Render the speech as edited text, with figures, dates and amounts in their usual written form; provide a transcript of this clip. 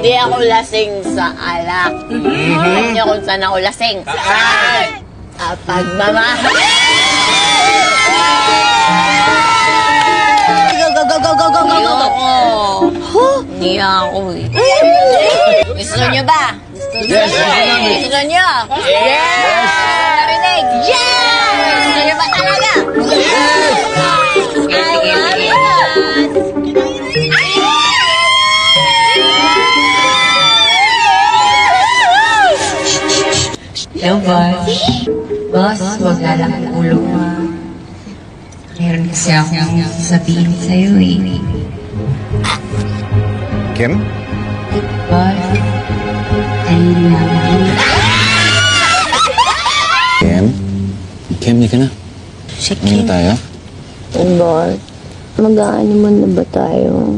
Hindi ako lasing sa alak. Alam niyo kung saan ako lasing? Saan? Pagmamahal! Go, go, go, go, go, go, go, go, go! Hindi ako eh. Gusto niyo ba? Yes! Gusto niyo? Yes! Narinig? Yes! Gusto niyo ba talaga? Yes! Sige, sige, sige. Hello, boss. Boss, huwag lalak ang ulo mo. Meron kasi akong sabihin sa'yo eh. Kim? Boss, ayun lang. Kim? Kim, di ka na. Si Ano tayo? Boss, mag-aaniman na ba tayo?